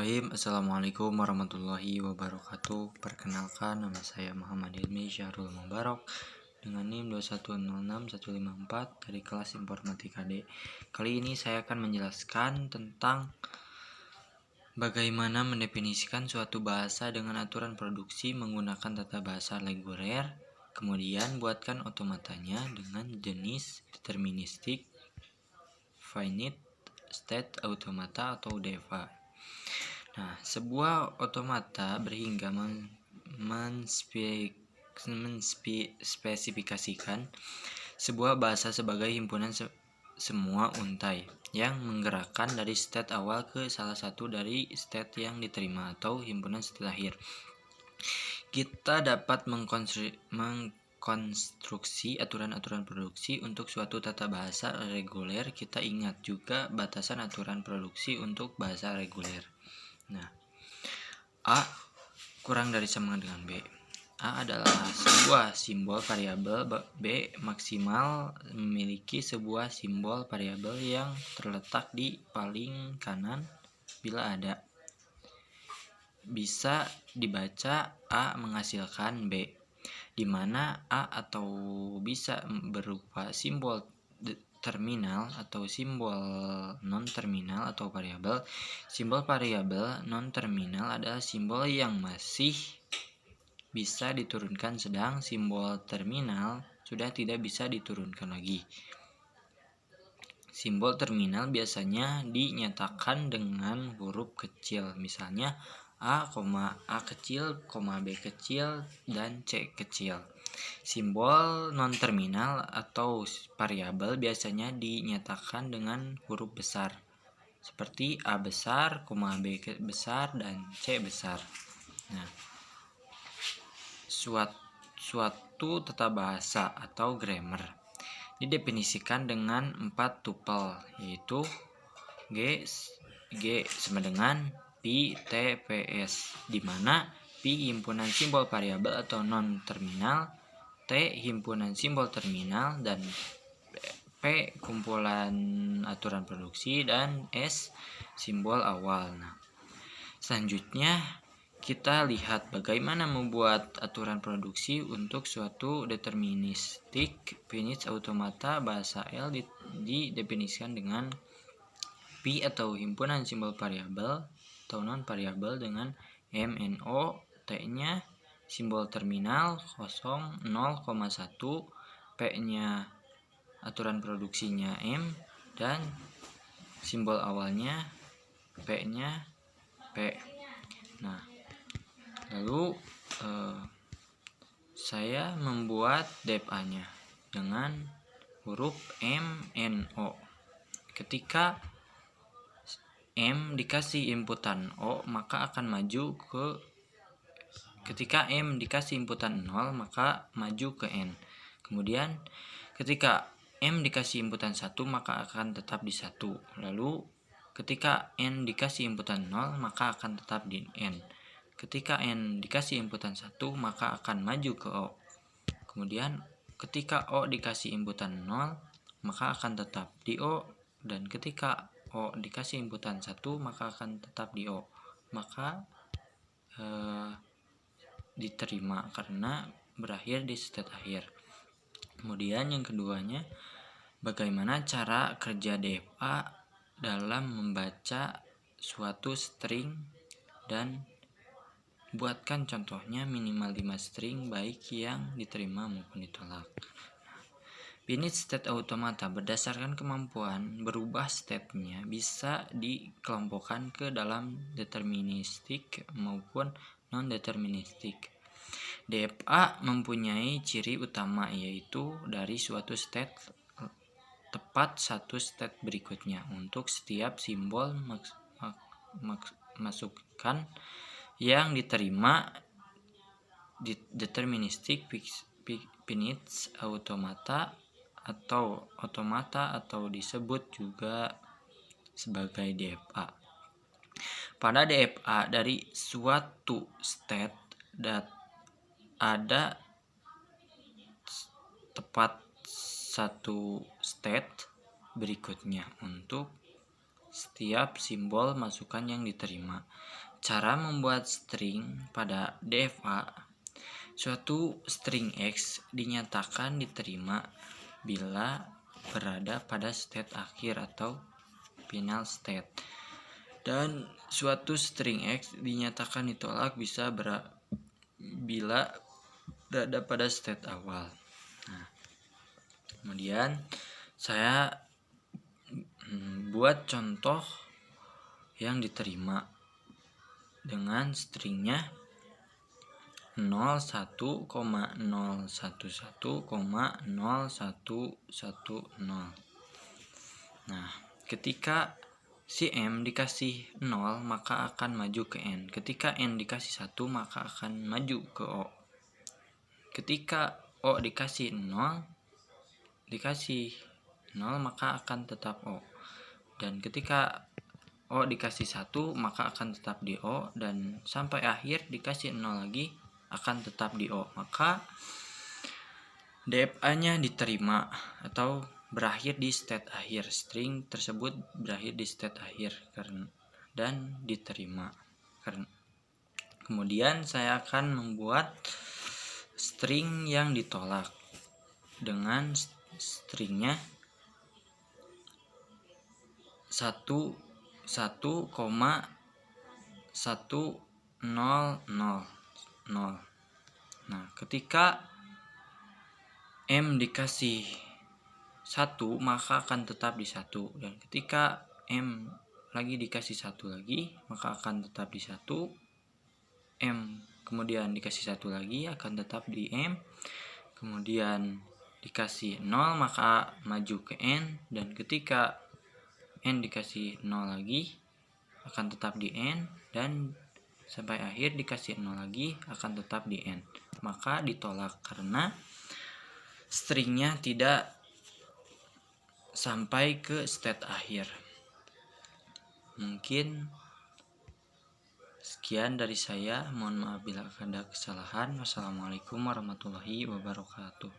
Bismillahirrahmanirrahim. Assalamualaikum warahmatullahi wabarakatuh. Perkenalkan, nama saya Muhammad Ilmi Syahrul Mubarak dengan NIM 2106154 dari kelas Informatika D. Kali ini saya akan menjelaskan tentang bagaimana mendefinisikan suatu bahasa dengan aturan produksi menggunakan tata bahasa reguler. Kemudian buatkan otomatanya dengan jenis deterministik, finite, state automata atau DEFA. Nah, sebuah otomata berhingga menspesifikasikan sebuah bahasa sebagai himpunan semua untai yang menggerakkan dari state awal ke salah satu dari state yang diterima atau himpunan state akhir. Kita dapat mengkonstruksi aturan-aturan produksi untuk suatu tata bahasa reguler. Kita ingat juga batasan aturan produksi untuk bahasa reguler. Nah, A kurang dari sama dengan B. A adalah sebuah simbol variabel, B maksimal memiliki sebuah simbol variabel yang terletak di paling kanan bila ada. Bisa dibaca A menghasilkan B, di mana A atau bisa berupa simbol terminal atau simbol non-terminal atau variabel. Simbol variabel non-terminal adalah simbol yang masih bisa diturunkan, sedang simbol terminal sudah tidak bisa diturunkan lagi. Simbol terminal biasanya dinyatakan dengan huruf kecil, misalnya A, A kecil, B kecil, dan C kecil. Simbol non-terminal atau variabel biasanya dinyatakan dengan huruf besar, seperti A besar, B besar, dan C besar. Nah, suatu tata bahasa atau grammar didefinisikan dengan 4 tupel, yaitu G sama dengan Pi, T, Ps, di mana Pi himpunan simbol variabel atau non-terminal, T himpunan simbol terminal, dan P kumpulan aturan produksi, dan S simbol awal. Nah, selanjutnya kita lihat bagaimana membuat aturan produksi untuk suatu deterministik finite automata. Bahasa L didefinisikan dengan Pi atau himpunan simbol variabel atau non variabel dengan MNO, T-nya simbol terminal 0,1, P-nya aturan produksinya M, dan simbol awalnya P-nya P. Nah, lalu saya membuat DEFA-nya dengan huruf MNO. Ketika M dikasih inputan O, maka akan maju ke ketika M dikasih inputan 0, maka maju ke N. Kemudian ketika M dikasih inputan 1, maka akan tetap di 1. Lalu ketika N dikasih inputan 0, maka akan tetap di N. Ketika N dikasih inputan 1, maka akan maju ke O. Kemudian ketika O dikasih inputan 0, maka akan tetap di O. Dan ketika O dikasih inputan 1, maka akan tetap di O. Maka diterima karena berakhir di state akhir. Kemudian yang keduanya, bagaimana cara kerja DEFA dalam membaca suatu string, dan buatkan contohnya minimal 5 string baik yang diterima maupun ditolak. Finite state automata berdasarkan kemampuan berubah state-nya bisa dikelompokkan ke dalam deterministik maupun non-deterministik. DEFA mempunyai ciri utama, yaitu dari suatu state tepat satu state berikutnya untuk setiap simbol masukan yang diterima. Deterministik finite automata atau disebut juga sebagai DEFA. Pada DEFA, dari suatu state ada tepat satu state berikutnya untuk setiap simbol masukan yang diterima. Cara membuat string pada DFA. Suatu string X dinyatakan diterima bila berada pada state akhir atau final state. Dan suatu string X dinyatakan ditolak bila berada pada state awal. Nah, kemudian saya buat contoh yang diterima dengan stringnya 01,011,0110. Nah, ketika si M dikasih 0 maka akan maju ke N. Ketika N dikasih 1 maka akan maju ke O. Ketika O dikasih 0 maka akan tetap O. Dan ketika O dikasih 1 maka akan tetap di O, dan sampai akhir dikasih 0 lagi akan tetap di O. Maka DFA-nya diterima atau berakhir di state akhir. String tersebut berakhir di state akhir dan diterima. Kemudian saya akan membuat string yang ditolak dengan stringnya 1,1000. Nah, ketika M dikasih 1 maka akan tetap di 1, dan ketika M lagi dikasih 1 lagi maka akan tetap di 1. M kemudian dikasih 1 lagi akan tetap di M. Kemudian dikasih 0 maka maju ke N, dan ketika N dikasih 0 lagi akan tetap di N, dan sampai akhir dikasih 0 lagi akan tetap di N. Maka ditolak karena stringnya tidak sampai ke state akhir. Mungkin sekian dari saya. Mohon maaf bila ada kesalahan. Wassalamualaikum warahmatullahi wabarakatuh.